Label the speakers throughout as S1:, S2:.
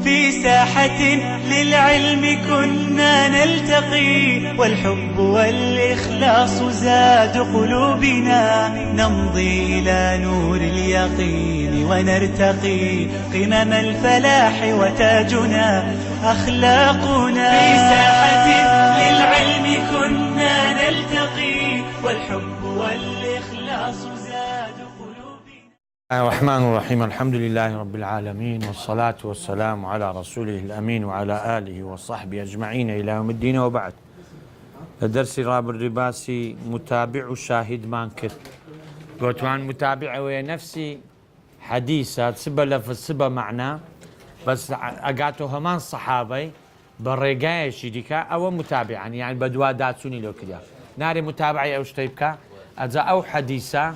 S1: في ساحة للعلم كنا نلتقي، والحب والإخلاص زاد قلوبنا، نمضي إلى نور اليقين ونرتقي قمم الفلاح وتاجنا أخلاقنا. في ساحة للعلم كنا نلتقي، والحب والإخلاص زاد قلوبنا.
S2: الرحمن الرحيم. الحمد لله رب العالمين، والصلاة والسلام على رسوله الأمين وعلى آله وصحبه أجمعين إلى يوم الدين. وبعد، الدرس راب الرباسي متابع شاهد مانكر قوتوان متابع ونفسي حديثة سبا لفظ سبا معنى، بس أقاتو همان صحابي بالرقاية ديكا أو متابعا، يعني بدوا داتسوني لو كده ناري متابعي أو شتيبكا أجا أو حديثة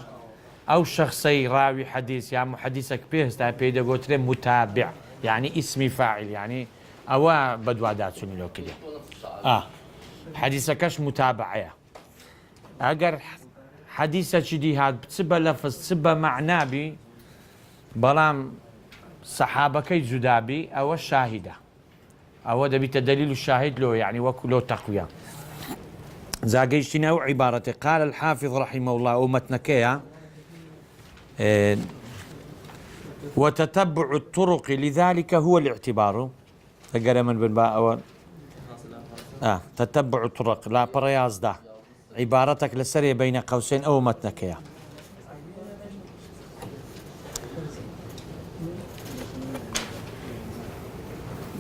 S2: أو شخصي راوي حديث، يعني محدثك بيهستا بيدا قوتري متابع، يعني اسمي فاعل، يعني أو بدوا داتسوني لو كده حديثكش متابعية. أجر حديثة شدي هاد بتسبى لفظ تسبى معناه بي بلام صحابة كي زدابي أو الشاهدة أو ده بتدليل الشاهد له، يعني وكله تقوية. زاقيشتنا أو عبارة قال الحافظ رحمه الله أمتنكيا وتتبع الطرق لذلك هو الاعتبار. تقرأ من بالباء أول تتبع الطرق لا برياز ده عبارتك لسرية بين قوسين أو متنكيا.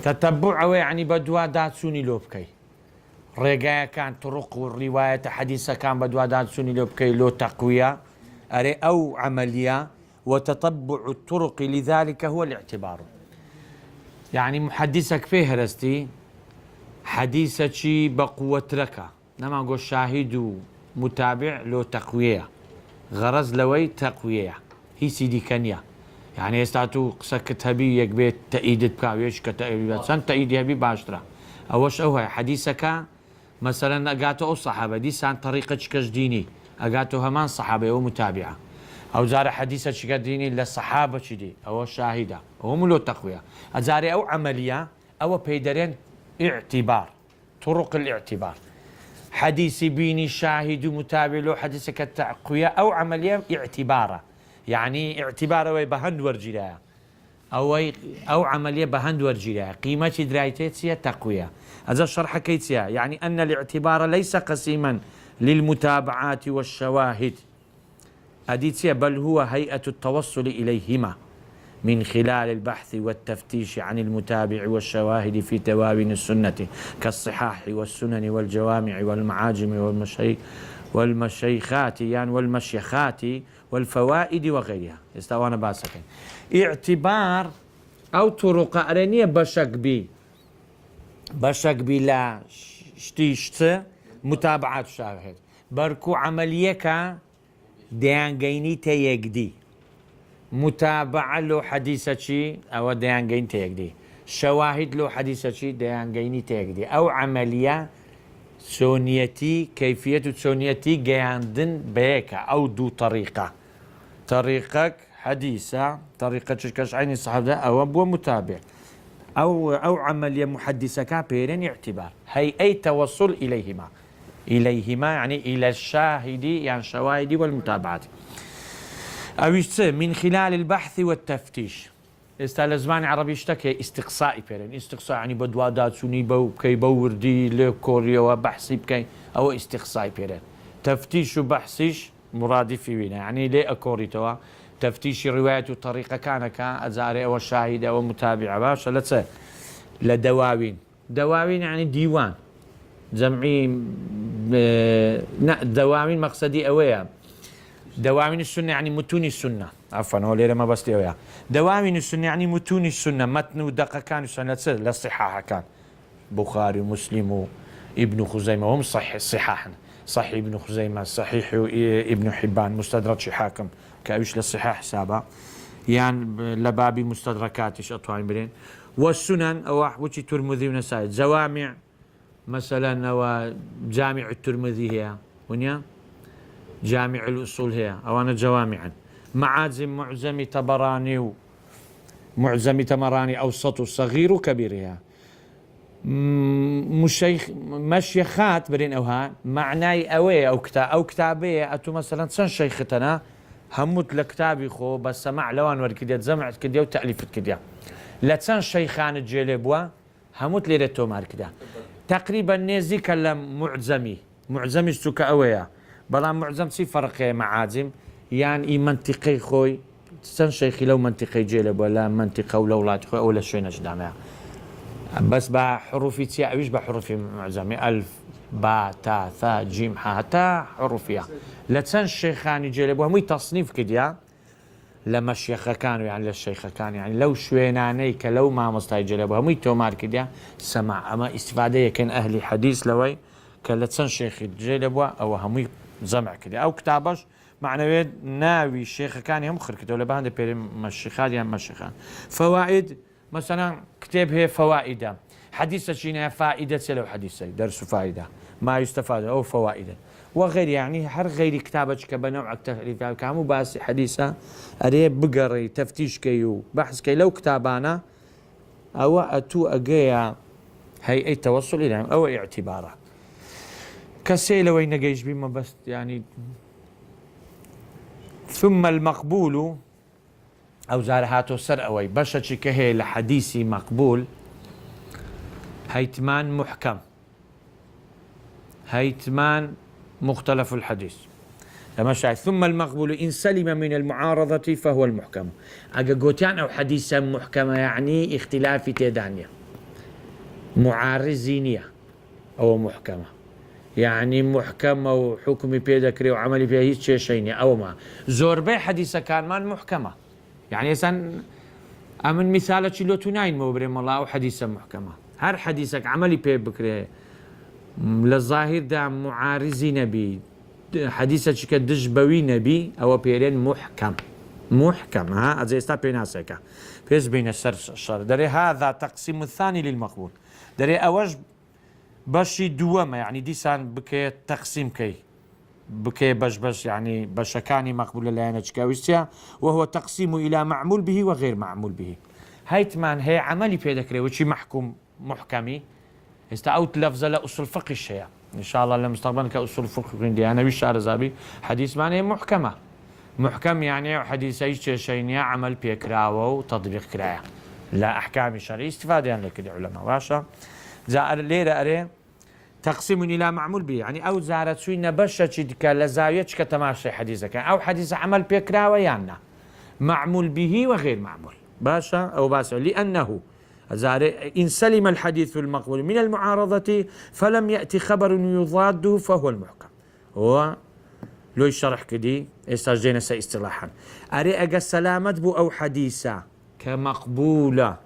S2: تتبعه يعني بدوا داتسوني لوبكي رجاء كان طرق والرواية حديثة كان بدوا داتسوني لوبكي لو تقوية أري أو عملية. وتتبع الطرق لذلك هو الاعتبار، يعني محدثك فيه رستي حديثة شي بقوة ركا نما نقول شاهد متابع لو تقوية غرز لوي تقوية هي سيدي كنيا، يعني يستعطوا قسكت هبي يكبيت تأييد بكاويش كتأييد سن تأييد هبي باشترا أوش أوها حديثك مثلا أقاتوا الصحابة دي سان طريقة كجديني أقاتوا همان صحابة ومتابعة أو زار حديثة شكديني للصحابة شدي أو الشاهدة هم له تقوية أزاري أو عملية أو بيدرين اعتبار طرق الاعتبار. حديث بيني شاهد متابع له حديثك التقوية أو عملية اعتباره، يعني اعتباره بهند ورجلها أو عملية بهند ورجلها قيمة درايتيتسيا تقوية. هذا الشرح كيتسيا يعني أن الاعتبار ليس قسيما للمتابعات والشواهد أديتسيا، بل هو هيئة التوصل إليهما من خلال البحث والتفتيش عن المتابع والشواهد في دواوين السنة كالصحاح والسنن والجوامع والمعاجم والمشيخات يعني والمشيخات والفوائد وغيرها. استوانا باسكين اعتبار أو طرق أرنية بشك بي لا شتيشت متابعات شاهد بركو عمليك ديانجيني تيجدي متابعة له حديثة شي أو ديانجين تيجدي شواهد له حديثة شي ديانجيني تيجدي أو عملية سونيتي كيفية سونيتي جاندن بيكا أو دو طريقك حديثة طريقة كش عين الصحابة أو أبو متابع أو عملية محدثة كابيرين اعتبار هي أي توصل إليهما يعني إلى الشاهد يعني الشواهد والمتابعات. أو من خلال البحث والتفتيش. استلزمان عربي اشتكى استقصائي بيرين استقصاء يعني بدوادات سوني بو كي بوردي لكوريا وبحثي بكي أو استقصائي بيرين تفتيش وبحثيش مرادفي بينا يعني ليه أكوري توا تفتيش رواية وطريقة كان كأزاري أو الشاهد أو متابعة باش لتسا لدواوين يعني ديوان جمعي دواوين مقصدي أويا دواوين السنة يعني متون السنة عفوا هو ليرة ما بس أويا دواوين السنة يعني متون السنة متن ودقة كان السنة للصحاحة كان بخاري ومسلم وابن خزيمة هم صحاحنا صحيح ابن خزيمة صحيح ابن حبان مستدرك حاكم كأوش للصحاح حسابه يعني لبابي مستدركاتش أطوان برين والسنن أو وشي ترمذي ونسائي جوامع مثلا أو جامع الترمذي هي ونيا جامع الأصول هي أو أنا جوامعا معازم معزم طبراني معجم تمراني أوسط وصغير وكبيرها مشيخات برين أوها معناي أوي أو كتابية أتو مثلا سن شيختنا هموت لكتابي خو بس سمع لوان وركديت زمعت كديا وتأليفت كديا لا تسن شيخان الجيلبوا هموت ليرتو ماركدا تقريبا نزيك معجمي سوكا أويا بلا معجم سي فرق معازم يعني منطقي خوي سن شيخي لو منطقي جيلب ولا منطقة ولا ولاد خوي ولا شوي نجدامها بس بحروفي تيا ويش بحروفي معجمي ألف با تا ثا جيم حتى حروفيها لا تسن الشيخان جيلب وهم تصنيف كديا لما الشيخ كانوا يعني للشيخ كان يعني لو شوينانيك لو ما مستاي جلب هم تومار كديا سمع اما استفاده كان اهل حديث لوي كلتسن شيخ جلب او هم زمع كديا او كتابش معنوي ناوي الشيخ كان هم خر كده ولا بهند بير مشيخات يعني مشيخان فوائد مثلا كتاب هي فوائد حديث شيء فائده لو حديث درس فائده ما يستفاد او فوائد وغير يعني هر غير كتابك كبنوع التعريف كامو باس حديثة أري بقري تفتيش كيو بحث كي لو كتابانا أو أتو أجيا هي أي توصل إلى أو اعتباره كسيلة وين نجيش بما بس يعني ثم المقبول أو زارهاتو سر أوي بشتش كهي لحديثي مقبول هيتمان محكم هيتمان مختلف الحديث لما شاهد ثم المقبول إن سلم من المعارضة فهو المحكم أجا قوتيان أو حديثا محكمة يعني اختلاف تيدانيا معارضينية أو محكمة يعني محكمة وحكمي بيدكري وعملي فيها هيك شيء أو ما زوربي حديثة كان ما محكمة يعني إنسان أمن مثالة لو تناين مبرم الله أو حديثة محكمة هر حديثك عملي بيدكري للظاهر دا معارضي نبي حديثك كدجبوي نبي أو بيرين محكم ها أزيستا بيناسكا فيز بين الشر دري هذا تقسيم الثاني للمقبول دري أوج بشي دوما يعني ديسان بكي تقسيم كي بكي بش يعني بشكاني مقبول لانجكاويستيا وهو تقسيم إلى معمول به وغير معمول به هيتمان هي عملي بيدكري وشي محكمي استعوت لفظة لأصول فقه الشيء إن شاء الله لمستقبلا كأصول فقه عندي أنا وش زابي حديث معناه محكم يعني حديث أي شيء عمل بيكراوه وتطبيق كراية لا أحكام شرعية استفادة يعني لك العلماء واشا زار ليرة أري تقسيم إلى معمول به يعني أو زارت شوي نبشة كا لزاوية كتماشي حديثة كان أو حديث عمل بيكراوه يعني معمول به وغير معمول باشا أو باشا لأنه إن سلم الحديث المقبول من المعارضة فلم يأتي خبر يضاده فهو المحكم هو لو يشرح كدي استرجينا اصطلاحا أريء السلامة بو أو حديثة كمقبولة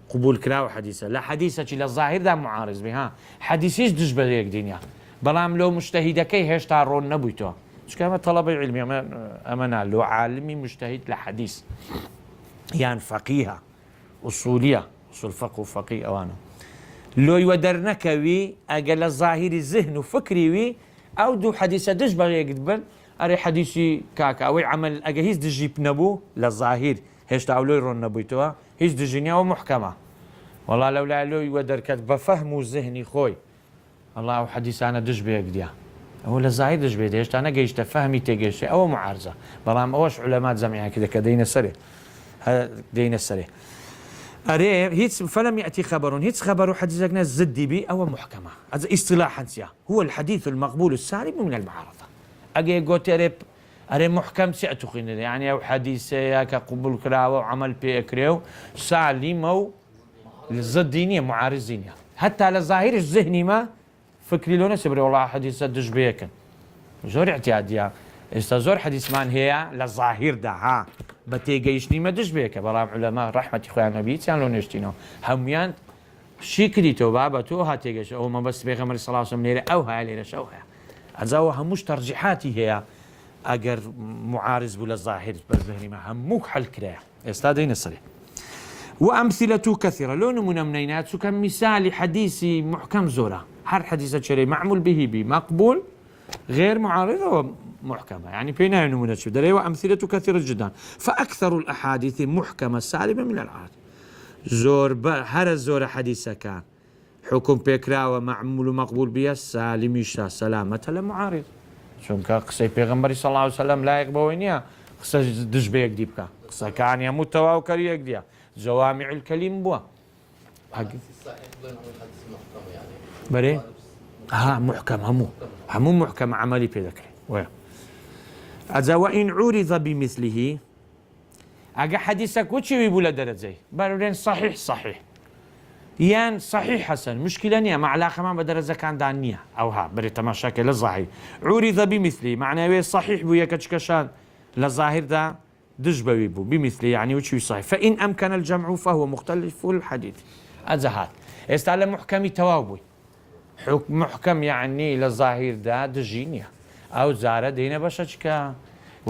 S2: قبول كراو حديثة لا حديثة للظاهر ده معارض بها حديثيش دش بديك دنيا بلام لو مجتهد كي هش تعرون نبويتو مش كما طلبة علمي أمنا لو عالمي مجتهد لحديث يعني فقيهة أصولية أصول فقه وفقيه أوانا لو يودرنك وي أجل الظاهر الذهن وفكري وي أو دو حديثة دش بغي يقدبن أري حديثي كاكا أو عمل أجهيز دجيب نبو للظاهر هيش تعولو يرون نبويتوها هيش دجينيا ومحكمة والله لولا لو يودرك بفهمو ذهني خوي الله أو حديث أنا دش بيقديا هو للظاهر دش بيديش أنا جيش تفهمي تجيش أو معارضة بلام أوش علماء جمعيها كده كدين السري دين السري أري هيتس فلم يأتي خبر هيتس خبر حديثنا زدي بي أو محكمة هذا اصطلاحا هو الحديث المقبول السالم من المعارضة أجي قلت أري محكم سيأتخين يعني أو حديث كقبول كراو وعمل بيكريو سالم أو الزدينية معارضينية حتى للظاهر الذهني ما فكري لونه سبري والله حديث دش بيكن زور اعتيادية استزور حديث مان هي للظاهر ده ها بتيجيشني ما دش بيك برام علماء رحمة إخوة النبي تيان لو نشتينه هميان شي كديتو بابتو هاتيجيش أو ما بس بيغمر صلى الله عليه وسلم ليرة أو هاي ليرة شوها أزاوها هموش ترجيحاتي هي أجر معارض ولا ظاهر بالذهني ما هموك حل كراية استادين الصريح وأمثلة كثيرة لو نمونا منينات كم مثال حديثي محكم زورة هر حديثة شري معمول به مقبول غير معارضة ومحكمة، يعني بينها نمونة شو دري، وأمثلة كثيرة جدا. فأكثر الأحاديث محكمة سالمة من العارض. زور هر زور حديثة كان حكم بكرا ومعمول ومقبول بها سالميشا سلامة لمعارض. چونکە قسەی پێغەمبەری صلی الله عليه وسلم لایەق بەوەی نییە قسە دژ بە یەکدی بکە، قسەکانی هەموو تەواو کەری یەکدیە، جەوامع الکەلیم بووە. بەرێ محکەم هەموو محکەم عەمەلی پێ دەکرێت. وایە ئەجا وئین عوریض بمثله، ئەگە حەدیثەک وچێوی بوو لە دەرەجەی بەرەورێن صحیح یان صحیح حەسەن مشکلە نییە، مەعلاقەمان بە دەرەجەکاندا نییە. ئەوها بەرێ تەماشاکە لە ظاهیر عوریض بمثله معناوێ صحیح بوو یەکە چکەشان لە ظاهردا دژ بەوی بوو بمثله يعني وچوی صحیح. فإن أمكن الجمع فهو مختلف الحديث. ئەجا هات ئێستا لە محکەمی تەواو بووی، محکەم یعنی لە ظاهردا دژی نییە، ئەو جارە دێنە بەشە چکە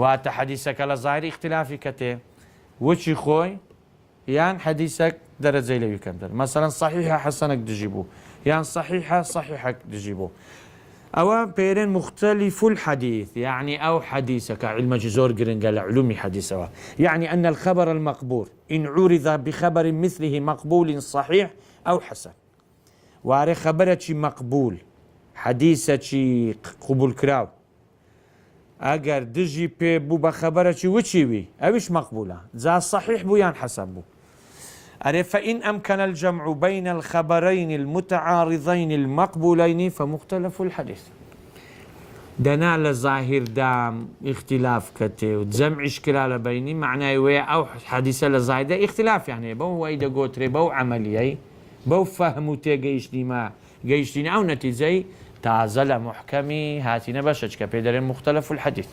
S2: واتە حەدیثەکە لە ظاهری اختلافی کەتێ وچی خۆی یان حەدیثەک درجة لوي كمتر، مثلا صحيحة حسنك دجيبو يعني صحيحة دجيبو. أو بيرين مختلف الحديث يعني أو حديثك علم جزور قال علومي حديثه، يعني أن الخبر المقبول إن عرض بخبر مثله مقبول صحيح أو حسن. واري خبرك مقبول حديثك قبول كراو أجر دجي بو بخبرك وشيوي أوش مقبولة ذا صحيح بو يعني حسن بو. فإن أمكن الجمع بين الخبرين المتعارضين المقبولين فمختلف الحديث. دنا لظاهر دام اختلاف كتي وجمع إشكال بيني معناه ويا أو حديث لظاهر ده اختلاف يعني بو ويدا قوتري بو عملية بو فهم تيجيشني ما جيشني أو نتيجة تعزل محكمي هاتينا بشج كبيدر مختلف الحديث.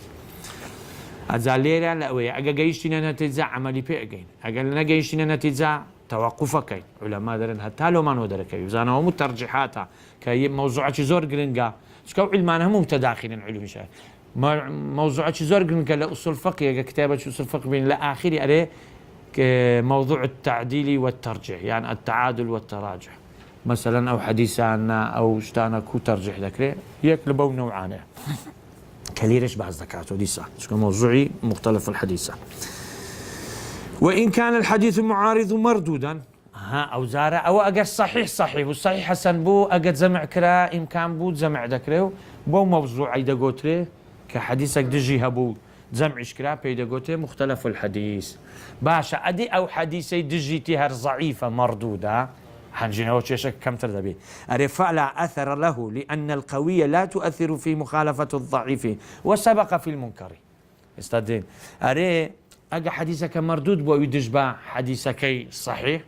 S2: أزاليرا لا ويا أجا جيشتنا نتيجة عملي بيجين أجا لنا جيشتنا نتيجة توقفك علماء درن حتى لو ما نودر كيف زانا هم ترجيحاتها كي موضوع زور جرينجا شكو علمان هم متداخلين علوم شيء موضوع زور جرينجا لأصول فقه كتابة أصول فقه بين لآخر عليه موضوع التعديل والترجيح يعني التعادل والتراجح مثلا أو حديثنا أو شتانا كو ترجيح ذكره يكلبوا نوعان كليرش بعض ذكاته دي صح شكو موضوعي مختلف الحديثة. وإن كان الحديث معارض مردودا أو زارة أو أجر صحيح والصحيح حسن بو أجر جمع كرا إمكان بو جمع ذكره بو موضوع عيدا قوتره كحديثك دجي هبو جمع إشكرا بيدا قوتره مختلف الحديث باشا أدي أو حديثي دجي تهر ضعيفة مردودة حنجينا وشيشك كم تردبي فلا أثر له لأن القوية لا تؤثر في مخالفة الضعيف وسبق في المنكر استدين أجا حديثك مردود بو يدجبا حديثك صحيح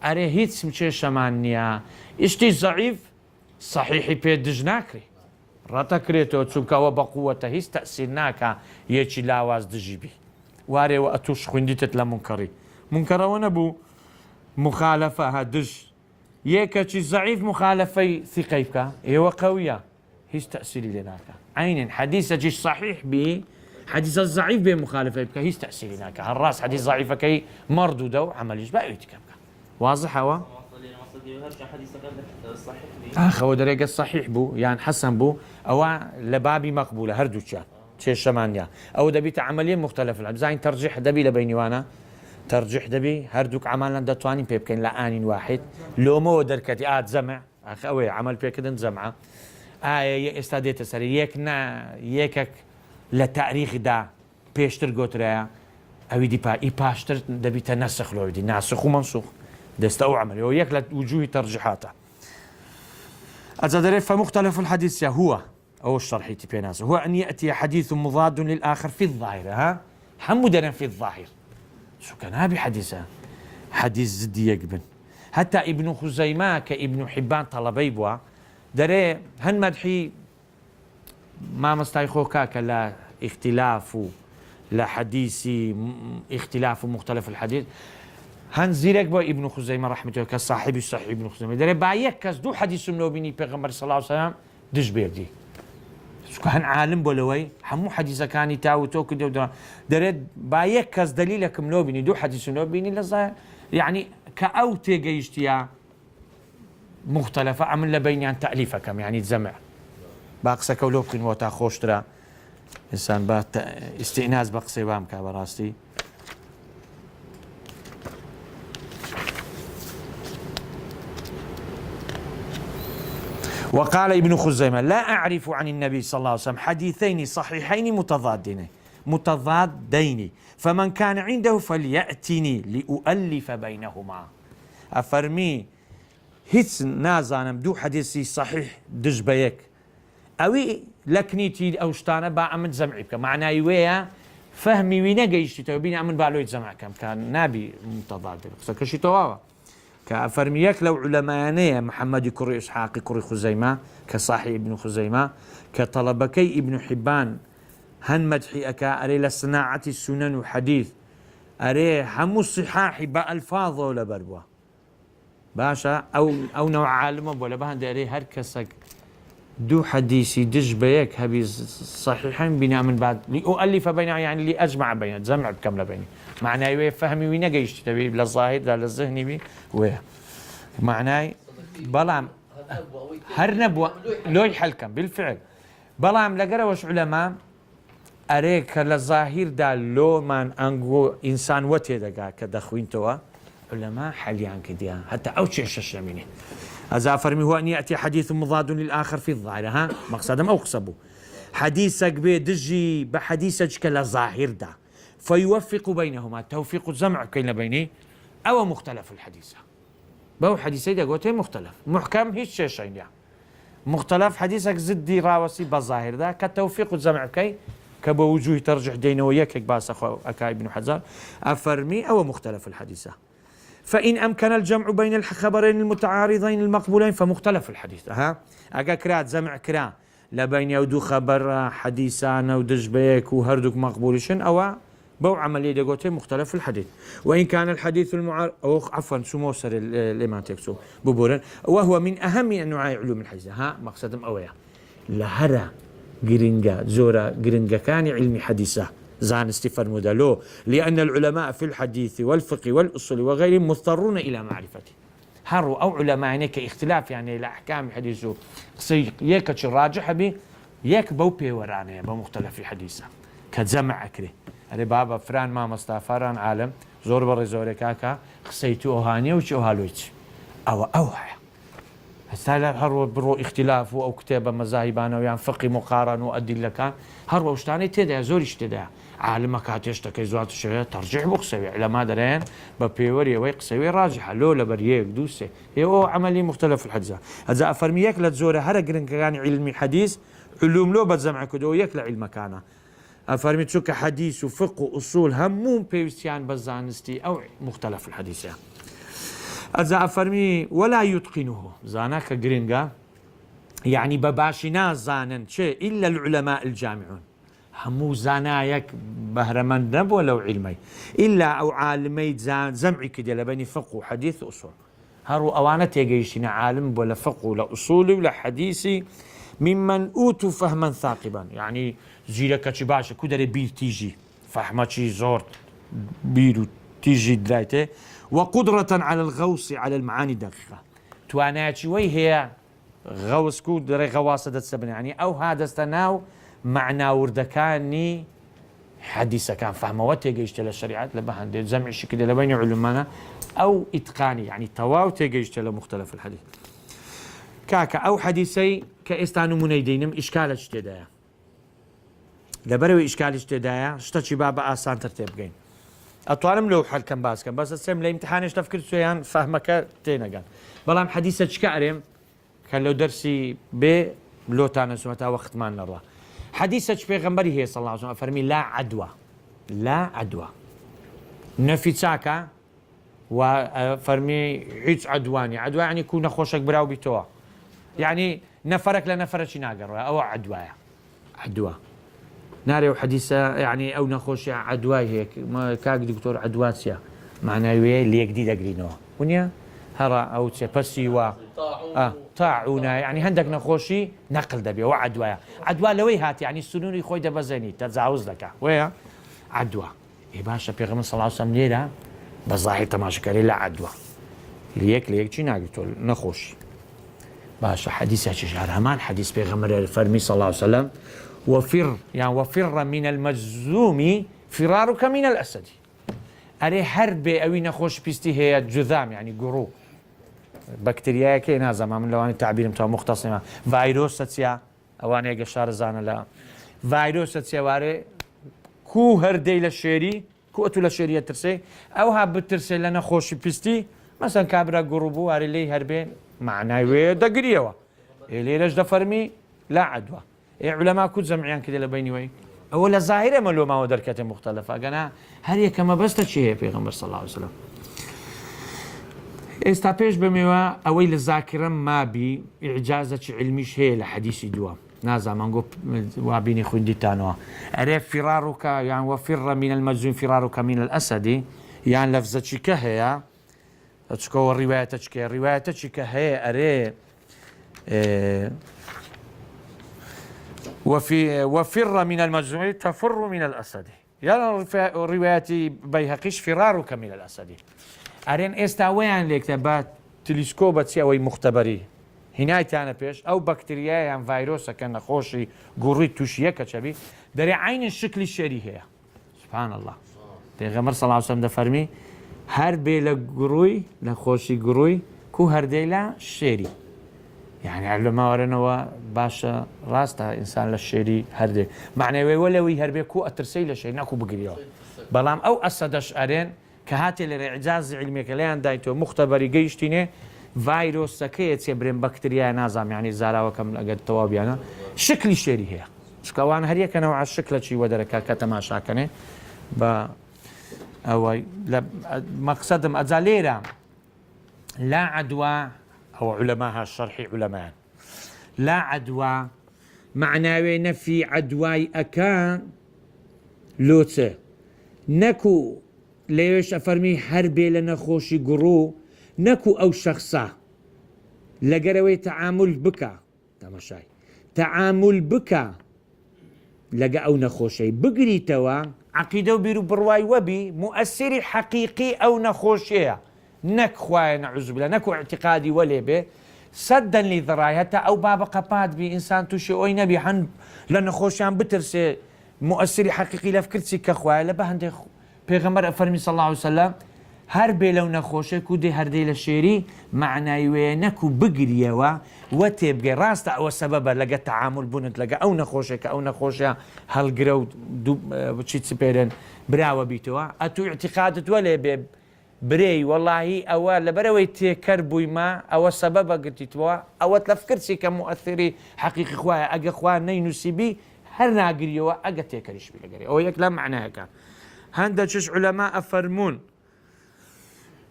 S2: هيت سمشي شمانيا اشتي ضعيف صحيح بيدجناكري راتكريتو تسوكا وبقوته هيس تأسيناكا يجي لاواز دجيبي واري وأتوش خنديتت لمنكري منكر ونبو مخالفة هدج يكا ضعيف مخالفة ثقيفك هو قوية هيس تأثيري لناكا عين حديثك صحيح به حديث الضعيف بمخالفة بك هي تأثير هناك هالراس حديث ضعيفة كي مردودة وعمليش بقى يتكبك واضح هوا هو درجة الصحيح بو يعني حسن بو أو لبابي مقبولة هردو تشان شيء شمانيا أو دبي عملية مختلفة زين ترجيح دبي لبيني وانا ترجيح دبي هردوك عملنا دتواني بيبكين لآن واحد لو مو دركتي زمع أخوي عمل بيكدن زمعة استاديت سري يكك لتاريخ دا بيشتر قوتريا أو دي با باشتر دبي تنسخ لو دي ناسخ ومنسوخ دستو عمل وياك لوجوه ترجيحاته. أتدري فمختلف الحديث هو أو الشرح تبيناس هو أن يأتي حديث مضاد للآخر في الظاهر حمدنا في الظاهر شو كان هذا حديثه حديث زدي يقبل حتى ابن خزيمة كابن حبان طلبي بوا دري هن مدحي ما مستيخوكا كلا اختلاف لا حديثي اختلاف مختلف الحديث هن زيرك بو ابن خزيمة رحمة الله كصاحب الصحيح ابن خزيمة دري بايك كز دو حديث منو بيني پیغمبر صلى الله عليه وسلم دش بيردي هن عالم بولوي حمو حديثه كاني تاو تو كده دري بايك كز دليلك منو بيني دو حديث منو بيني لظاهر يعني كاوتي جيشتيا مختلفة عمل بيني عن تأليفكم يعني تزمع باقسەکە و لۆ بکەینەوە تا خۆشترە ئینسان بە ئیستئیناز بە قسەی وام کا بەڕاستی. وقال ابن خزيمة لا أعرف عن النبي صلى الله عليه وسلم حديثين صحيحين متضادين فمن كان عنده فليأتني لأؤلف بينهما. أفرمي هيتس نازانم دو حديثي صحيح دج بيك أوي لكنيتي أو شتانة با أمن زمعي بك معناه يويا فهمي وين جيشتي توبيني أمن بالويت زمع كان نابي متضاد كشي تواوا كأفرميك لو علمانية محمد كري إسحاق كري خزيمة كصاحي ابن خزيمة كطلبكي ابن حبان هن مدحي أكا أري لصناعة السنن وحديث أري همو الصحاح بألفاظ ولا بربوه باشا أو نوع عالم ولا بهند أري هركسك دو حديثي دج بيك هبي صحيحين بنا من بعد لأؤلف بين يعني لأجمع بين جمع بكاملة بيني معناه يوي فهمي وين جيش تبي للظاهر لا للذهني بي ويا معناه بلام هرنب لوي حلكم بالفعل بلام لقرا وش علماء أريك للظاهر دا لو من أنجو إنسان وتي دقا كدخوين توا علماء حاليا كديا حتى أوتش الشميني هذا فرمي هو أن يأتي حديث مضاد للآخر في الظاهر ها مقصدا أو قصبه حديثك بيدجي بحديثك كلا ظاهر دا فيوفق بينهما توفيق الجمع كين بيني أو مختلف الحديث بو حديثي دا قلت مختلف محكم هيش شيء يعني مختلف حديثك زدي راوسي بظاهر دا كتوفيق الجمع كي كبوجوه ترجح دينه وياك باس أخو أكا ابن حجر أفرمي أو مختلف الحديث فإن أمكن الجمع بين الخبرين المتعارضين المقبولين فمختلف الحديث ها أجا كرات جمع كرا لبين يودو خبر حديثان ودج بيك وهردك مقبولشن أو بو عملية دقوتين مختلف الحديث وإن كان الحديث المعارض أو عفوا سموسر الإمام تكسو ببورن وهو من أهم أنواع علوم الحديث ها مقصدهم أويا لهرا جرينجا زورا جرينجا كان علم حديثه زان استفر مدلو لأن العلماء في الحديث والفقه والأصول وغيرهم مضطرون إلى معرفته هروا أو علماء يعني كاختلاف يعني الأحكام الحديث يك الراجح بي يك بوبي ورانه بمختلف الحديث كجمع أكره هذا بابا فران ما مستافران عالم زور بري زور كاكا خسيتو أهاني وش أهالويتش أو هسه هروا برو اختلاف أو كتابة مذاهبنا ويان فقه مقارن وأدلة كان هروا وشتاني تدا زورش تدا عالم كاتيش تكيزوات الشريعة ترجح بقسوي علماء درين ببيوري ويقسوي راجحة لولا بريك دوسة هو عملي مختلف الحديث هذا أفرميك لتزور هرقرن كان علمي حديث علوم لو بتزمع كدو يك لعلم كان أفرمي تشوك حديث وفقه وأصول همون بيوستيان بزانستي أو مختلف الحديث أذا أفرمي ولا يتقنه زاناك جرينجا يعني بباشنا زانن شيء إلا العلماء الجامعون همو زانايك بهرمان نب ولو علمي إلا أو عالمي زمعي كده لبني فقه وحديث وأصول هارو أوانت يجيشنا عالم ولا فقه ولا أصولي ولا حديثي ممن أوتوا فهما ثاقبا يعني زيلك تشباشا كده بير تيجي فهمتشي زورت بيرو تيجي دلايته وقدرة على الغوص على المعاني الدقيقة تواناتي وي هي غوص كود دري غواصة تسبن يعني أو هذا استناو معنى وردكاني حديثة كان فهمه وتيجيشت للشريعات لبهند جمع الشكل لبين علمانا أو إتقاني يعني تواو تيجيشت لمختلف الحديث كاكا أو حديثي كإستانو منيدينم إشكال اجتدايا لبروي إشكال اجتدايا شتشي بابا آسان ترتيب أطوالم لو حل كان باس كان بس السم لامتحانش تفكر سويان فهمك تينقان بلام حديثة شكارم كان لو درسي ب لو تانا سمتا وقت ما نرى حديثة بيغمبري هي صلى الله عليه وسلم فرمي لا عدوى نفي تاكا وفرمي عيش عدواني عدوى يعني يكون خوشك براو بتوا يعني نفرك لنفرك ناقر أو عدوى ناري وحديثة يعني أو نخوش عدواي هيك ما كاك دكتور عدواتيا معناه اللي جديد أقرينوه ونيا هرا أو تبسي و طاعونا يعني هندك نخوشي نقل دبي وعدوايا عدوا لوي هات يعني السنون يخوي دبزني تتجاوز لك ويا عدوا إيه باشا بيغمبر صلى الله عليه وسلم ليلا بظاهر تماشى كلي لا عدوا ليك شي ناقتول نخوشي باشە حەدیثێکی ژار هەمان حەدیث پێغەمبەر فەرمی صلی الله عليه وسلم وفر من المجزوم فرارك من الأسد ئەرێ هەر بێ ئەوی نەخۆش پیستی هەیە جوذام یعنی گوڕوو بەکتریایەکەی نازەما من لەوانی تعبیرم تا مختصمە ڤایرۆسە چیە ئەوانەیە گەشارەزانە لە ڤایرۆسە چێوارێ کو هەردەی لە شێری کو ئەتو لە شێریە ترسێ ئەوها بترسێ لە نەخۆشی پیستی مەسەن کابرا گوڕوو بوو وارێ لێی هەربێن معنای وێ دەگریەوە لێرەش دەفەرمی لا عدوە علەما کو جەمعیان کردێ لە بینیوەی ئەوە لە زاهرە مەلۆماوە دەرکەتێ مختلفە گەنا هەر یەکەمە بەستە چی هەیە پێغەمبەر صلی الله عليه وسلم ئێستا پێش بمێوە ئەوەی لە زاکرە مابی ئیعجازەی علمیش هەیە لە حەدیثی دووە نازانم گۆ وابینی خوندیتانەوە ئەرێ فرارك یان وفر من المجزوم فرارك من الأسد یان لەفزەچی کە هەیە چکەوە ڕیوایەتەچی کە هەیە ئەرێ وفر من المجزوم تفر من الأسد يعني رواية بيهقيش فرارك من الأسد أرين استاويان ليك تبات تلسكوبة سيوي مختبري هناي تانا بيش أو بكتيريا يعني فيروس كان خوشي قريت توشيه كشبي دري عين الشكل الشري هي سبحان الله پیغمبر صلى الله عليه وسلم دفرمي هر بيلا قروي لخوشي قروي كو هر ديلا شيري يعني علماء ورنوا باشا راستا انسان للشيري هردي معنى ولوي هربي كو اترسي لشي ناكو بقريو بلام او اسدش ارين كهاتي لإعجاز علمي كليان دايتو مختبري قيشتيني فيروس سكيت يبرين بكتيريا نازم يعني زارا وكم لقد توابيانا شكل الشيري هي شكوان هريا كانوا على الشكل شي ودركا كتماشا كاني با او مقصدم ازاليرا لا عدوى أو علماء الشرح علماء لا عدوى معناوي نفي عدواي أكان لوتة نكو ليش أفرمي حربي لنخوشي قرو نكو أو شخصا لقروي تعامل بكا تماشاي تعامل بكا لقا أو نخوشي بقري توا عقيدة وبيرو برواي وبي مؤثري حقيقي أو نخوشيه نك خوايا نعوذ بالله نكو اعتقادي ولا به سدا لذراي حتى او بابا قباد بانسان توشي اوي نبي حن لان خوشان بترسي مؤثري حقيقي لفكرتي كخوايا لبهند بيغمبر فرمي صلى الله عليه وسلم هر بيلو نخوشه كودي هر ديل الشيري معنى وينكو بقريوا وتبقى راستا او سبب لقى تعامل بنت لقى او نخوشك او نخوشه هالقرو بتشيت سبيرن براوا بيتوا اتو اعتقادت ولا بري والله أو لبروي تكر بويما أو سبب قلتوا أو تفكرتي كمؤثري حقيقي خوايا أجا خوايا نينوسيبي هر ناقريوا أجا تكريش بلقري أو يكلام معناها كا هندا شش علماء أفرمون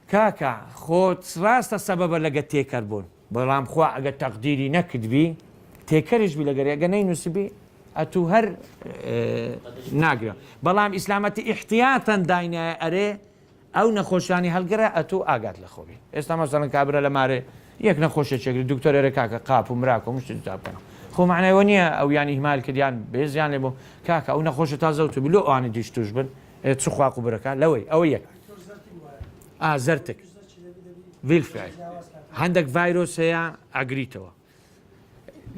S2: كاكا خوت راست السبب لقى تكربون بلام خوا أجا تقديري نكد بي تكريش بلقري أجا نينوسيبي أتو هر ناقريوا بلام إسلامتي احتياطا داينا أري او نخوشانی هەڵگرە ئەتو ئاگات لە خۆبی ئێستا مەسەڵەن کابرا لە مارێ یەک نەخۆشە چێگری دکتۆرێرە کاکە قاپ و مراکە و مشت جواب بکەنەوە خۆ معنایەوە نییە ئەو ینی هیمال کردیان بێزیان لێ بۆ کاکە ئەو نەخۆشە تازەوت بلو ئەوانە دیش توش بن چ خواق و برەکە لەوەی ئەوە یەک زەرتک بالفعل هەندێک ڤایرۆس هەیە ئەگریتەوە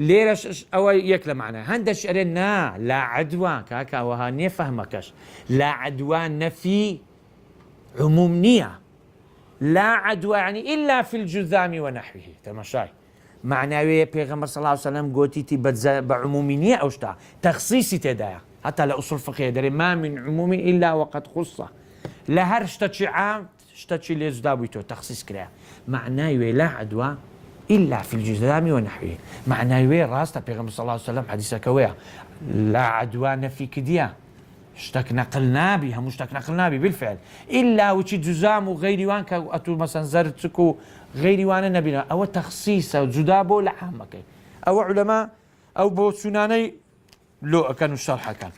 S2: لێرەش ئەوە یەک لە معنای هەندێک ئەرێ نا لا عدوە کاکە ئەوەها نییە فەهمەکەش لا عدوە نەفی عموم نية لا عدوى يعني إلا في الجذام ونحوه تماشاي معناوية بيغمبر صلى الله عليه وسلم قوتيتي بعمومية أو شتا تخصيصي تدايا حتى لأصول فقهية داري ما من عموم إلا وقد خصة لا هر شتاتشي عام شتاتشي اللي يزدابيتو تخصيص كريا معناوية لا عدوى إلا في الجذام ونحوه معناوية راستا بيغمبر صلى الله عليه وسلم حديثة كوية لا عدوى نفي كديا اشتك نقلنا بها مشتك نقلنا به بالفعل الا وشي جزام وغيري وان كاتو مثلا زرتكو غيري وان نبينا او تخصيص جدابو لعامك او علماء او بوسناني لو كانوا الشرح كان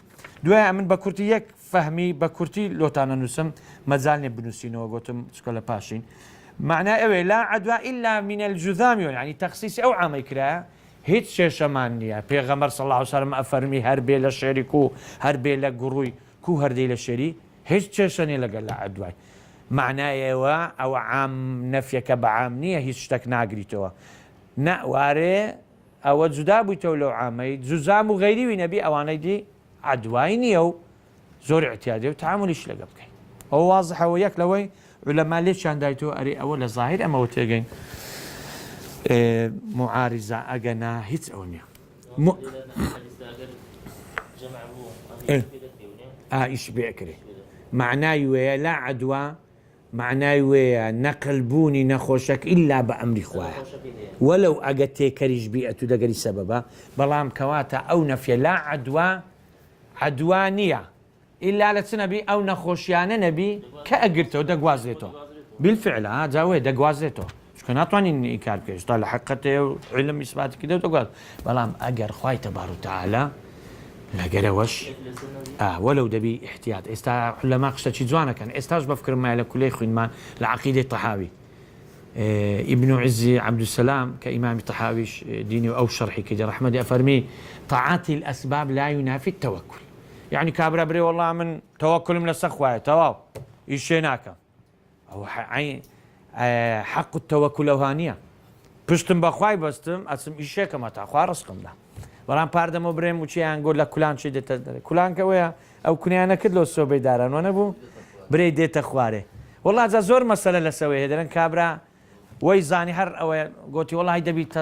S2: دواء من بكورتيك فهمي بكورتي لو تانا نسم مازالني بنسينو وقلتم سكولا باشين معناه لا عدوى الا من الجذام يعني تخصيص او عام يكرا هیچ شێشەمان نییە پێغەمبەر صلی الله عليه وسلم ئەفەرمی هەر بێ لە شێری کو هەر بێ لە گوڕووی کو هەردەی لە شێری هیچ کێشەنێ لەگەڵ لە عەدوای معنایەوە ئەوە عام نەفیەکە بە عام نییە هیچ شتێک ناگریتەوە نەوارێ ئەوە جودا بوویتەوە لەو عامەی جوزام و غەیریوی نەبی ئەوانەی دی عدوای نییە و زۆر احتیاجێ و تعاملیش لەگە بکەین ئەو وازحەوە یەک لەوەی لەما لێشان دایتەوە ئەرێ ئەوە لە ظاهر ئەمەوە تێگەین معارزە ئەگەنا هیچ ئەو نییە ئیش بێکرێ معنای وەیە لا عدوە معنای وەیە نەقلبوونی نەخۆشەک ئللا بە ئەمری خوایە وەلەو ئەگە تێکەریش بیئەت و دەگەری سەبەبە بەڵام کەواتە ئەو نەفیە لا عدوە عدوە نییە ئللا لە چ نەبی ئەو نەخۆشیانە نەبی کە ئەگرتەوە دەگوازێتەوە بالفعل جاوێ دەگوازێتەوە چکە ناتوانین ئینکار بکەین تا لە حەقەتێ و علم ئیسباتی کردێت دەگواز بەڵام ئەگەر خوای تەبارەک و تەعالا لەگەرەوەش وەلەو دەبی احتیاط ئێستا لەما قشتەی جوانەکەن ئێستاش بەفکرم مایە لە کولەی خوێنمان لە عەقیدەی تەحاوی ابن عزي عبد السلام كإمام طحاويش ديني أو شرحي كده رحمة أفرمي تعاطي الأسباب لا ينافي التوكل يعني كابرا بري والله من توكل من السخوة تواو يشيناك أو حق التوكل وهانية بشتم بخواي بستم أسم إيشيك ما تأخوار رسقم ده بەڵام پاردەمە برێم وچیان گۆ لە کولان چی دێتە دەرێ کولانکەوەیە ئەو کونیانە کرد لە سۆبەی دارانوە نەبوو برێ دێتە خوارێ وەڵا جا زۆر مەسەلە لەسەوەی هێدەرن کابرا وەی زانی هەر ئەوەیە گوتی وەڵی دەبیت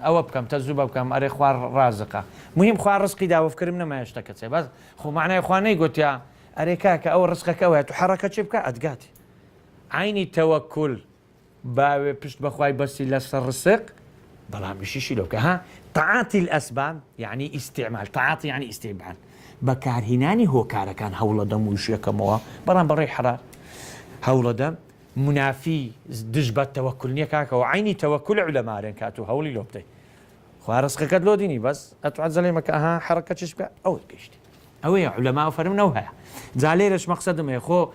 S2: ئەوە بکەم تەزوو بە بکەم ئەرێ خوار ڕازقە مهم خوار ڕسقی داوەفکردم نەمایە شتەکە چێ بەس خۆ معنای خوانەی گوتیا ئەرێ کاکە ئەوە ڕسقەکەوەیە تو حەڕەکە چی بکە ئەدگاتی عینی تەوەکل باوێ پشت بەخوای بەسی لەسەر ڕسق بەڵام شیشی لۆکە ها تعاطي الأسباب يعني استعمال تعاطي يعني استعمال بكارهناني هو كاركان هولا دم ويشيكموا بران بري حرار هولا دم منافي دجبة توكل نيكاك وعيني توكل علماء كاتو هولي لوبتي خوارس قد لو ديني بس اتوعد زلي مكاها حركة تشبع او كيشتي او يا علماء فرمنا وها زاليرش مقصدهم يا خو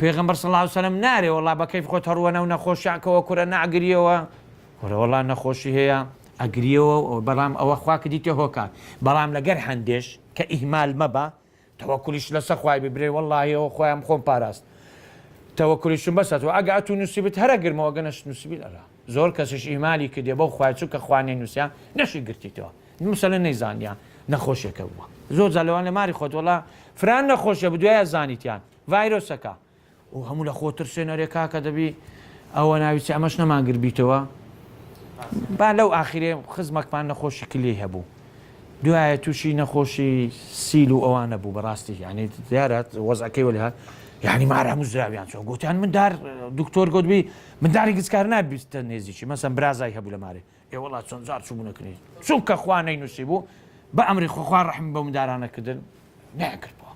S2: پیغمبر صلى الله عليه وسلم ناري والله بكيف خو ترونا ونخوشك وكرنا عقريوا والله نخوشي هي ئەگریەوە بەڵام ئەوە خوا کردیتە هۆکار بەڵام لەگەر هەندێش کە ئیهمال مەبە تەوەکولیش لەسەر خوای ببرێ وەڵڵاهیەوە خۆیان خۆم پاراست تەوەکولیشم بەسەوە ئەگە ئەتو نووسیبت هەرە گرمەوە گەنەش نووسبیت ئەرا زۆر کەسش ئیمالی کردێ بەو خوای چووکە خوانێ نووسیان نەشی گرتیتەوە مسەلە نەیزانیان نەخۆشیەکە بووە زۆر جالەوان لە ماری خۆت وەڵا فران نەخۆشیە بدوایە زانیتیان ڤایرۆسەکە و هەموو لە خۆ ترسێنەرێ کاکە دەبی ئەوە ناویچی ئەمەش نەماگربیتەوە با لەو ئاخرێ خزمەکمان نەخۆشی کلێ هەبوو دوایە تووشی نەخۆشی سیل و ئەوانە بوو بەڕاستی یعنی دیارەت وەزعەکەی وەلها یعنی مارە هەموو زراویان چۆ گوتیان مندار دکتۆر گوتبی منداری گچکار نابیستە نێزیی مەسەن برازای هەبوو لە مارێ ئێ وەڵات چۆن زار چوبوونەکردی چونکە خوا نەینووسی بوو بە ئەمری خۆخوا ڕەحم بە مندارانەکردن نەکردەوە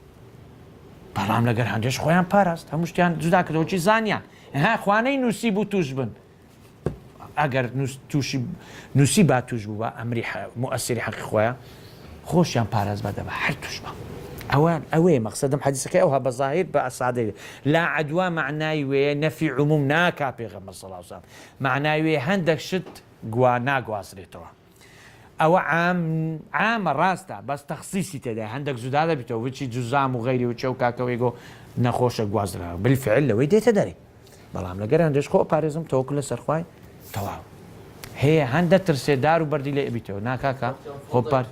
S2: بەڵام لەگەر هەندێش خۆیان پاراست هەموو شتیان جودا کردەوە چی زانیان ها خوانەی نووسی بوو توش بن ئەگەر نووسی با توش بوو بە ئەمری مؤثری حەقی خۆیان خۆشیان پاراز بەدەبە هەر توش بە ئەوەیە مەقسەدم حەدیسەکەی ئەوها بە ظاهر بە ئەسادەی لا عدوە معنای وەیە نەفی عموم ناکا پێغەمبەر صلی الله علیه وسلم معنای وەیە هەندێک شت ناگوازرێتەوە ئەوە عامە ڕاستە بەس تەخسیسی تێدا هەندێک جودا دەبێتەوە وچی جوزام و غەیری و چێ و کاکەوەی گۆ نەخۆشە گوازراوە بالفعل لەوەی دێتە دەرێ بەڵام لەگەر هەندێش خۆ پارێزم تەوەکل لەسەر خوای تەواو هەیە هەندە ترسێدار و بەردی لێ ئەبیتەوە ناکاکە خۆپار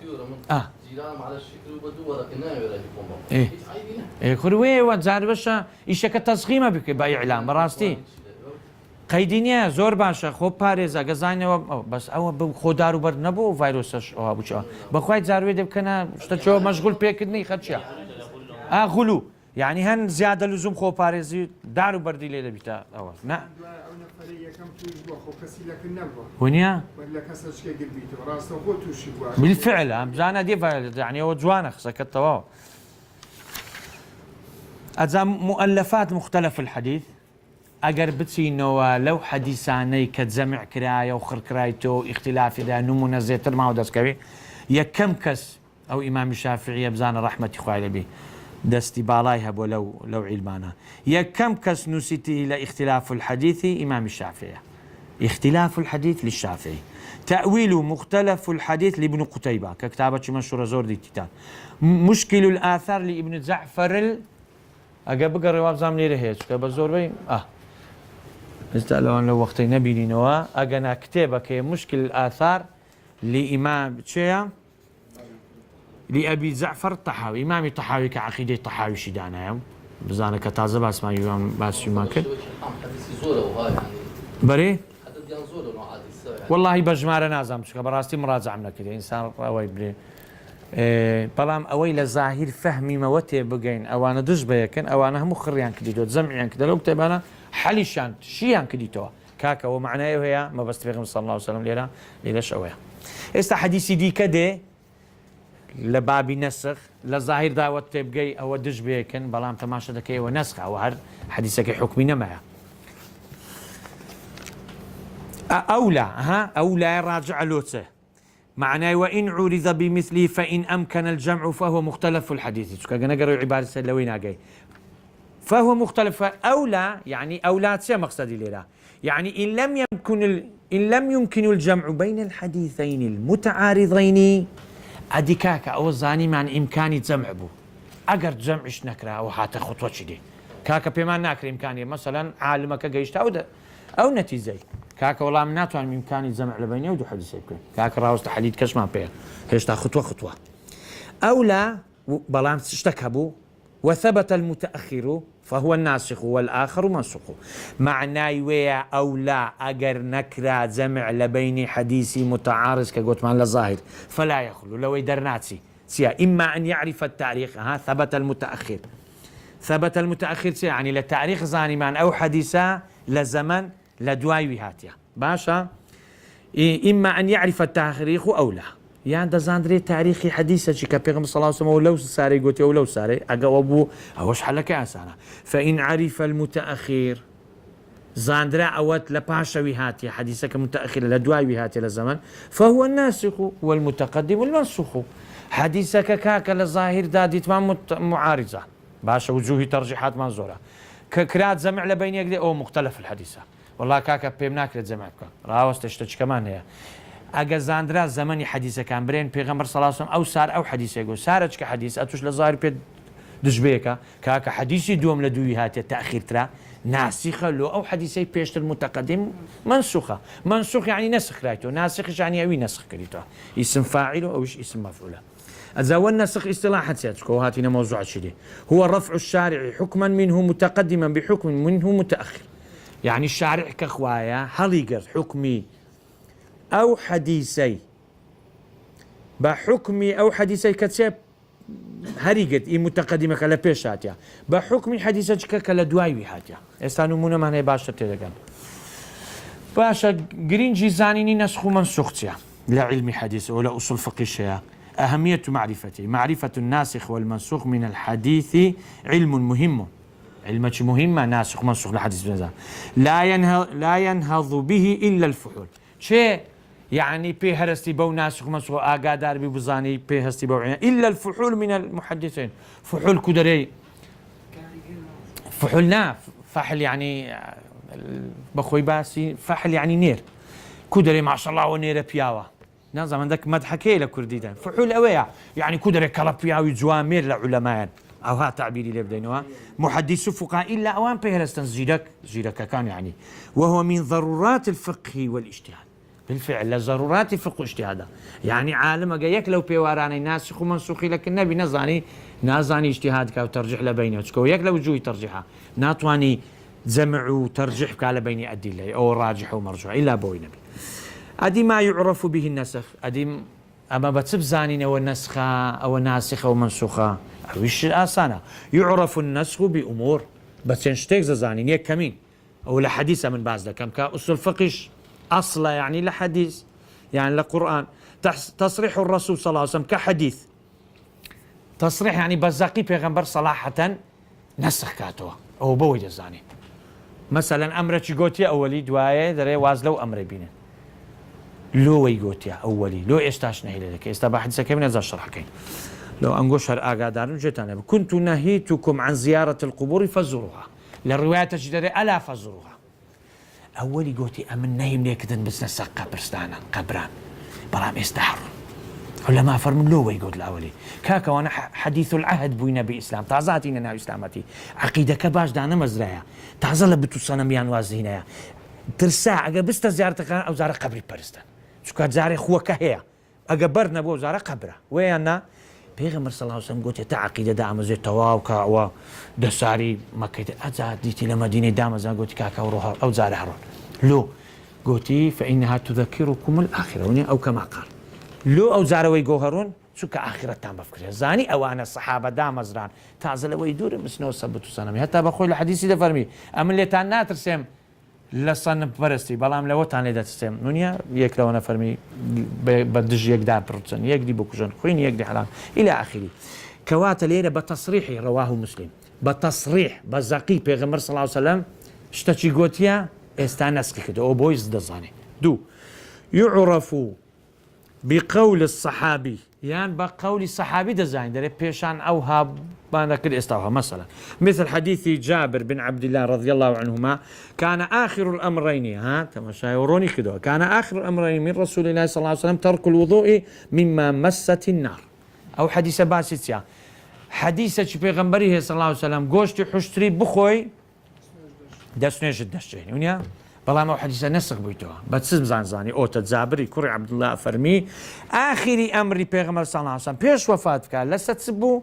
S2: خوێوە جار بەشە ئیشەکە تەسخیمە بکە بە ئیعلام بەڕاستی قەیدی نییە زۆر باشە خۆ پارێزە گەزانەوە بەس ئەوە خۆدار و بەرد نەبوو ڤایرۆسەش ئەوە بچەوە بەخوای جاروێ دەبکەنە شتەچەوە مەشغول پێکردنی خەرچیە غولو یعنی هەن زیادە لزوم خۆ پارێزی دار و بەردی لێ دەبیتە ئەوە نه ونیا بالفعل ئەمزانە دێ یعنی ئەوە جوانە قسەکەت تەواو ئەجا مؤلفات مختلف الحديث ئەگەر بچینەوە لەو حەدیسانەی کە جەمع کرایە و خڕکرایتەوە ئیختلافیدا نمونە زێتر ماوە دەستکەوێ یەکەم کەس ئەو ئیمامی شافعیە بزانە ڕەحمەتی خوای لەبێ دەستی باڵای هەبووە لەو عیلمانە یەکەم کەس نووسیتی لە اختلاف الحديث إمام الشافعي اختلاف الحديث للشافعي تأويل مختلف الحديث لابن قتيبة ككتابة مشهورة زور دي تيتان مشكل الآثار لابن جعفر أجا بقى رواب زام لي رهيج كبا زور بي استألوان لو وقتي نبي نوا أجنا كتابك مشكل الآثار لإمام شيا لأبي زعفر الطحاوي إمام الطحاوي كعقيدة الطحاوي شدانا يوم بزانك تازه بس ما يوم بس يوم كن بري والله بجمار نازم شو براستي مراجع عنا كده إنسان روي بري بلام أويل ظاهر فهمي موتي بجين أو أنا دش بيكن أو أنا هم خريان كديتو زمعيان كده لو كتب أنا حليشان شيان كديتو كاكا ومعناه هي ما بس في صلى الله عليه وسلم ليلا ليش أويا است حديثي دي كده لبابي نسخ لظاهر دعوة تبقي أو دش بيكن بلام تماشى دكي ونسخ أو هر حديثك حكمنا معه أولى أولى راجع لوته معناه وإن عرض بمثله فإن أمكن الجمع فهو مختلف الحديث كأنا قرأ عبارة سلوين أجي فهو مختلف أولى يعني أولى شيء مقصدي لنا يعني إن لم يمكن الجمع بين الحديثين المتعارضين أديكاك أو الزاني مع إمكان جمع بو أجر جمعش نكره أو حتى خطوة شدي كاكا بما ناكر إمكانية مثلا عالمك جيشت أو نتيجة كاكا والله من ناتو عن إمكان الجمع لبينه ودو حديث يمكن كاكا راوست حديد كش ما بيه هيشتا خطوة أو لا بلام اشتكبوا وثبت المتأخر فهو الناسخ والآخر منسوخ معناه ويا أو لا أجر نكرا جمع لبين حديثي متعارض كقلت مع الظاهر فلا يخلو لو يدرناتي إما أن يعرف التاريخ ثبت المتأخر يعني للتاريخ زاني من أو حديثا لزمن لدواي هاتيا باشا إما أن يعرف التاريخ أو لا يعني ده زاندري تاريخي حديثة شي كبيغم صلى الله عليه وسلم ولو ساري قلت ولو ساري أقوابو أوش حلك أسانا فإن عرف المتأخر زاندرا أوت لباشا هاتيا حديثك متأخر لدواي هاتيا لزمن فهو الناسخ والمتقدم والمنسوخ حديثك كاك للظاهر دادي تمام معارضة باشا وجوهي ترجيحات منظورة ككرات زمع لبين يقدر أو مختلف الحديثة والله كاكا بيمناك لتزمعك راوست اشتش كمان هي أجازاندرا زماني حديثة كان برين بيغمبر صلى الله عليه وسلم أو سار أو حديثة يقول سارج كحديث أتوش لظاهر بيد دجبيكا كاكا حديثي دوم لدوي هاتي تأخير ترى ناسخة لو أو حديثي بيشت المتقدم منسوخ يعني نسخ رايته ناسخ يعني أوي نسخ كريته اسم فاعله أو اسم مفعوله أزاول نسخ اصطلاحا سياتكو هاتينا موضوع شدي هو رفع الشارع حكما منه متقدما بحكم منه متأخر يعني الشارع كخوايا هليقر حكمي أو حديثي بحكمي أو حديثي كتسيب هريقت متقدمة كلا بيشاتيا بحكمي حديثك كلا دوايوي هاتيا استانو مونا مهني باشا تدقان باشا قرينجي زانيني نسخو منسوختيا لا علمي حديث ولا أصول فقهية أهمية معرفته معرفة الناسخ والمنسوخ من الحديث علم مهم علمك مهمة ناسخ منسوخ لحديث بنزان لا ينهض به إلا الفحول شيء يعني بهرستي بو ناسخ منسوخ آقادار ببزاني بهرستي بو إلا الفحول من المحدثين فحول كدري فحولنا فحل يعني بخوي باسي فحل يعني نير كدري ما شاء الله ونير بياوه نظام عندك مدحكي لكرديدا فحول أويا يعني كدري كلا بياوي جوامير لعلماء أو ها تعبيري اللي بدينوها محدث فقهاء إلا أوان بهرستن زيدك كان يعني وهو من ضرورات الفقه والاجتهاد بالفعل لضرورات الفقه والاجتهاد يعني عالم جايك لو بيواراني ناسخ ومنسوخ لك النبي نزاني اجتهادك وترجح لبينه وياك لو جوي ترجحها ناطواني جمع وترجح على بين أدلة أو راجح ومرجوح إلا بوي نبي أدي ما يعرف به النسخ أدي أما بتسبزانين أو النسخة أو ناسخة ومنسوخة وش الآسانة يعرف النسخ بأمور بس ينشتك زانين يكمين أو لحديثة من بعض كم كأصل فقش أصلا يعني لحديث يعني لقرآن تصريح الرسول صلى الله عليه وسلم كحديث تصريح يعني بزاقي بيغمبر صلاحة نسخ كاتوه أو بوي جزاني مثلا أمرك قوتي أولي دواية دري وازلو أمري بينا لو ويقوتيا أولي لو إستاش نهي لك إستا حديثة كم نزل شرح كين لو أنقشر آقادار جيتانا كنت نهيتكم عن زيارة القبور فزوروها للرواية تجدري ألا فزوروها أولي قوتي أمن نهي مني كدن بس نسق قبران برام استحر علماء فرمون لو ويقود الأولي كاكا وانا حديث العهد بوينا بإسلام تعزاتينا ناو إسلامتي عقيدة كباش دانا مزرايا تعزل بتو صنميان وازهنا ترسا ئەگە بستە زیارەتەکان ئەو زارە قبری پەرستن چکە جارێ خووەکە هەیە ئەگە بەر نەبوو زارە قبرە ویاننا پێغەمبەر صلی الله علیه و سلم گوتی تا عقیدەدا ئامۆزێت تەواو کەوە دەساری مەکەیت ئەجا دیتی لە مەدینەی دامەزان گوتی کاکە ڕۆ ئەو جارە هەڕۆن لۆ گوتی فإنها تذكركم الآخرة وني أو كما قال لو أو زاروي جوهرون شو كآخرتان بفكر زاني أو أنا الصحابة دام زران تعزل ويدور مسنو سبت سنمي حتى بقول الحديث ده فرمي أما اللي تانا ترسم لصن برستي بلام لو تاني ده ترسم نونيا يك لو أنا فرمي بدج يك دار برتسن يك دي بكوجن خوين يك دي حلال إلى آخره كوات ليلة بتصريح رواه مسلم بتصريح بزقي بيغمر صلى الله عليه وسلم اشتكي قوتيا استانسك كده أو بويز دزاني دو يعرف بقول الصحابي يعني بقول الصحابي دزاين دري بيشان أو هاب بانك الاستوها مثلا مثل حديث جابر بن عبد الله رضي الله عنهما كان آخر الأمرين ها تمشاوروني كده كان آخر الأمرين من رسول الله صلى الله عليه وسلم ترك الوضوء مما مست النار أو حديث باسيتيا حديث بيغمبريه صلى الله عليه وسلم قوشتي حشتري بخوي دەستێژت دەشتێنی ونیا بەڵام ئەو حەدیسە نەسخ بوویتەوە بە چ زانزانی ئۆتە جابری کوڕی عەبدوڵڵا فەرمی ئاخری ئەمری پێغەمبەر صلی الله علیه و سلم پێش وەفات بکات لەسەر چ بوو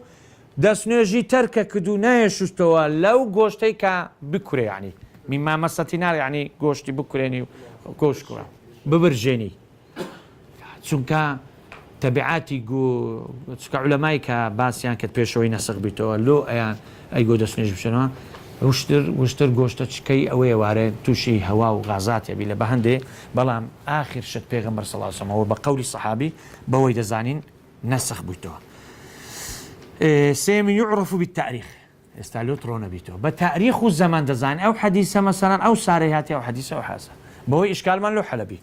S2: دەستنوێژی تەرکە کردو نایەشتەوە لەو گۆشتەی کە بکورێ یعنی مما مەسەتی نار یعنی گۆشتی بکورێنی گۆشت کوڕە ببرژێنی چونکە تەبیعاتی چکە عولەمای کە باسییان کرد پێشەوەی نەسخ بیتەوە لۆ ئەیان ئەیگۆ دەستنوێژ بشێنەوە وشتر گۆشتە چکەی ئەوەیە وارێ تووشی هەوا و غازاتێ بی لە بە هەندێ بەڵام ئاخر شت پێغەمبەر صلی الله علیه و سلم بە قەولی سەحابی بەوەی دەزانین نەسخ بوویتەوە سێمی يعرف بالتاريخ ئێستا لۆ تڕۆ نەبیتەوە بە تاریخ و زەمان دەزانین ئەو حەدیسە مەسەلەن ئەو سارەی هاتی ئەو حەدیسە ئەو حاسە بەوەی ئیشکالمان لۆ حەلەبی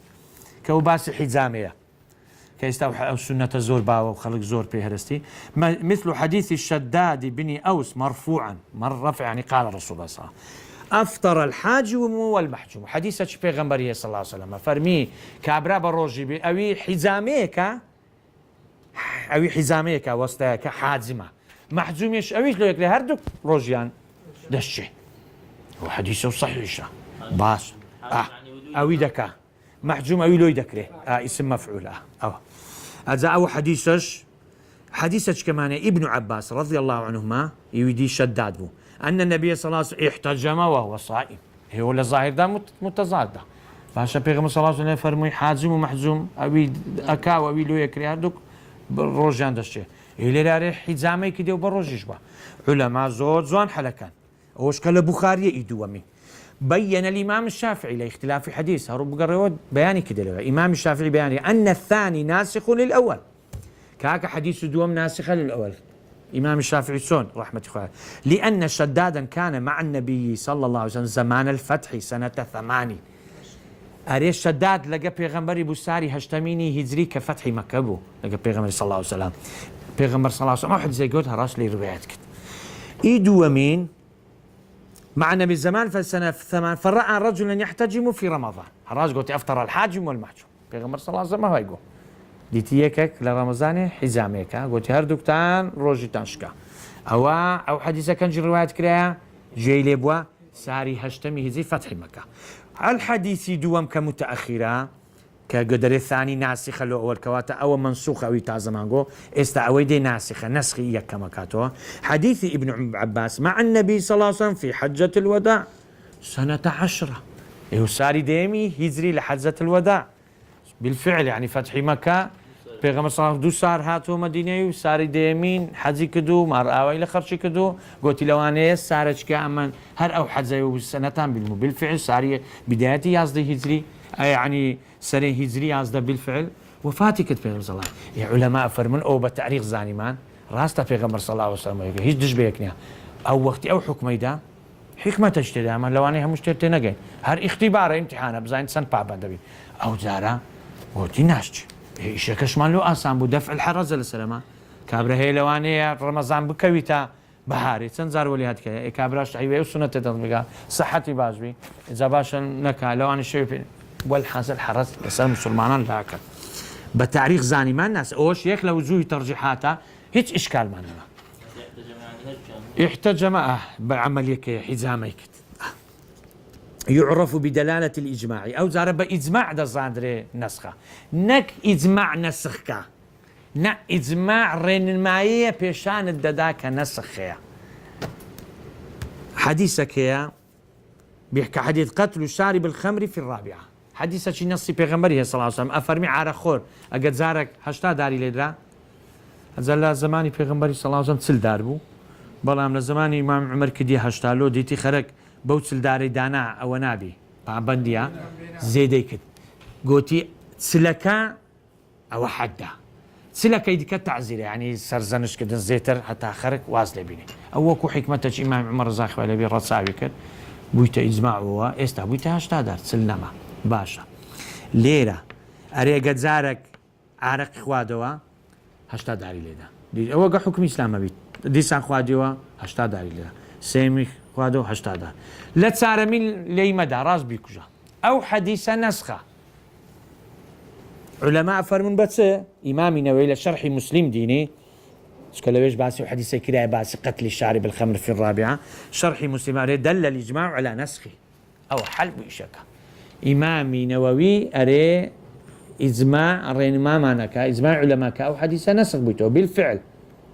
S2: کە و باسی حیجامەیە كيستا أو سنة زور باو وخلق زور بهرستي مثل حديث الشداد بن أوس مرفوعا رفع يعني قال رسول الله صلى الله عليه وسلم أفطر الحاجم والمحجوم حديث پیغمبري صلى الله عليه وسلم فرمي كابرا بروجي بي أوي حزاميك وسطك حازمة محجوميش أويش لو يكلي هردك روجيان دشي هو حديثه صحيح باس أوي دكا محجوم أوي لو يدكره اسم مفعول أو حديثش كمان ابن عباس رضي الله عنهما يودي شداد بو أن النبي صلى الله عليه وسلم احتجم وهو صائم هو الظاهر ده متضاد فاشا بيغمبر صلى الله عليه وسلم فرمي حازم ومحزوم أوي أكا وأوي لو يكري هردوك روجان دشي إلى راري حزامي كده وبروجيش با علماء زوان حلكان أوش كلا بخاري يدومي بين الإمام الشافعي لاختلاف حديث هرب قريود بياني كده له إمام الشافعي بياني أن الثاني ناسخ للأول كاك حديث دوم ناسخ للأول إمام الشافعي سون رحمة الله لأن شدادا كان مع النبي صلى الله عليه وسلم زمان الفتح سنة 8 أري شداد لقى بيغمبري بوساري هشتميني هجري كفتح مكة بو لقى بيغمبري صلى الله عليه وسلم بيغمبر صلى الله عليه وسلم واحد زي قولها راس لي روايات كده إيدو ومين معنا بالزمان في السنة 8 فرأى رجلا يحتجم في رمضان هراج قلت أفطر الحاجم والمحجوم بيغمبر صلى الله عليه وسلم ما هو يقول ديتيكك لرمضان حزامك قلت هردوكتان روجي تنشكا أو حديثة كان روايات كريا جاي لبوا ساري هشتمي هزي فتح مكة الحديث دوام كمتأخرة كقدر الثاني ناسخة لو أول كواتا أو منسوخة أو يتعزمانقو استعوي دي ناسخة نسخية كما كاتوا حديث ابن عباس مع النبي صلى الله عليه وسلم في حجة الوداع سنة 10 إيه ساري ديمي هجري لحجة الوداع بالفعل يعني فتح مكة بيغمبر صلى الله عليه وسلم دو سار هاتو مدينة ساري ديمين حجي كدو مار إلى خرشي كدو قلت لو أنا سارج كأمن هر أو حجة وسنتان بالفعل ساري بدايتي يصدي هجري يعني سنة هجري يصدى بالفعل وفاتي كت بيغمبر صلى الله عليه وسلم يعني علماء فرمون أو بتاريخ زانمان راستا بيغمبر صلى الله عليه وسلم هيج دش بيكنيا أو وقتي أو حكمي دا حكمة تشتري أما لو أنا هم مشتري نجين هر اختبار امتحان بزين سن بابا دبي أو زارا وتي ناشج إيش كشمان لو أسام بدفع الحرز للسلامة كابره هي لو أنا رمضان بكويتا بهاري تنزار ولي هاد كي كابراش عيوة وسنة تطبيقها صحتي باجبي إذا باش نكا لو أنا شايف والحاصل حرز لسال مسلمان لا أكل بتاريخ زاني ما الناس أوش يك لو وجوه ترجيحاتها هيك إشكال ما لنا احتجم بعملية حزاميك يعرف بدلالة الإجماع أو زارب إجماع دا زادري نسخة نك إجماع نسخك نا إجماع رينمائية بيشان الدداك نسخية حديثك يا بيحكي حديث قتل شارب الخمر في الرابعة حديثة شي نصي بيغمبري صلى الله عليه وسلم أفرمي عارة خور أقد زارك هشتا داري ليدرا هذا زماني بيغمبري صلى الله عليه وسلم تسل داربو بەڵام لە زمانی ئیمام عومەر کردی هەشتالۆ دیتی خەرک بەو چلدارەی دانا ئەوە نابی پابەندیە زێدەی کرد گوتی چلەکە ئەوە حەددا چلەکەی دیکە تعزیرە ینی سەرزەنشکردن زێتر هەتا خەرک واز لێ بینی ئەو وەکو حیکمەتەی ئیمام عومەر ڕەزا خوای لەبێ ڕەچاوی کرد بوویتە ئیجماعەوە ئێستا بوویتە هەشتا دار چل نەما باشە لێرە ئەرێگە جارێک عارەقی خوادەوە هەشتا داری لێدا ئەوە گە حکمی ئیسلامە بیت دیسان خوادیەوە هەشتا داری لێدا سێمی خوادەوە هەشتا دار لە چارەمین لێی مەدا ڕاست بیکوژە ئەو حەدیسە نەسخە علەما فەرمون بە چ ئیمامینەوەی لە شەرحی مسلم دینی چکە لەوێش باسی و حەدیسە کرایە باسی قتلی شارب الخمر في الرابعة شەرحی مسلم ئەرێ دەل الإجماع على نسخی ئەوە حەل بوو ئیشەکە ئیمامی نەوەوی ئەرێ ئیجماع ڕێنمامانەکە ئیجماع علەماکە ئەو حەدیسە نەسخ بوویتەوە بالفعل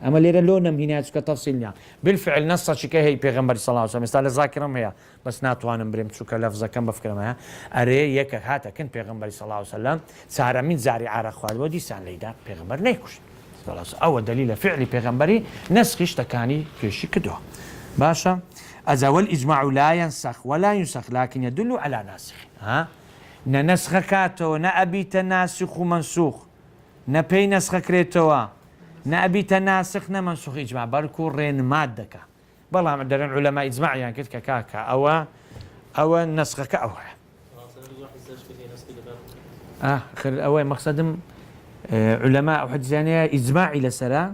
S2: ئەمە لێرە لۆ نەمهینات چکە تەفسیل نییە بالفعل نەسەچیکە هەیە پێغەمبەری صلی الله علیه و سلم ئێستا لە زاکرم هەیە بەس ناتوانم برێم چووکە لەفزەکەم بەفکرم هەیە ئەرێ یەکە هاتەکەن پێغەمبەری صلی الله علیه و سلم چارەمین زاری عارە خواردەوە دیسان لەیدا پێغەمبەر نەیکوشت ئەوە دلیلە فعلی پێغەمبەری نەسخی شتەکانی پێشی کردووە باشە ئەجا والإجماع لا ينسخ ولا ينسخ لكن يدل على ناسخ نە نەسخەکاتەوە نە ئەبیتە ناسخ و منسوخ نە پێی نەسخەکرێتەوە نەبیتە ناسخ نە منسوخ ئیجماع بەڵکو ڕێنمات دەکا بەڵام دەرێن علەما ئیجماعیان کرد کە کاکە ئەوە نەسخەکە ئەوە ئەوەی مەقسەدم علەما ئەو حەدیثانەیە ئیجماعی لەسەرە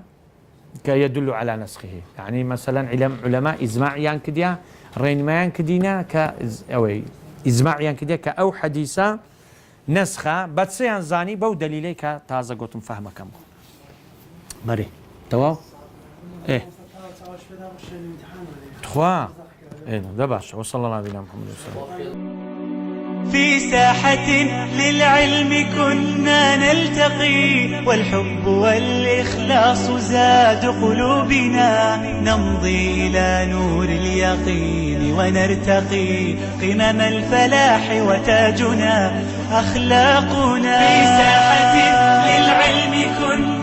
S2: کە يدل على نسخه يعني مثلا علماء إجماعيان كديا رينميان كدينا كأوي إجماعيان كديا كأو حديثة نسخة بتسيان زاني بو دليلي كتازة قوتم فهمه كم مري تمام إيه تخوا إيه ده باش وصلى الله على محمد صلى الله عليه وسلم
S1: في ساحة للعلم كنا نلتقي والحب والإخلاص زاد قلوبنا نمضي إلى نور اليقين ونرتقي قمم الفلاح وتاجنا أخلاقنا في ساحة للعلم كنا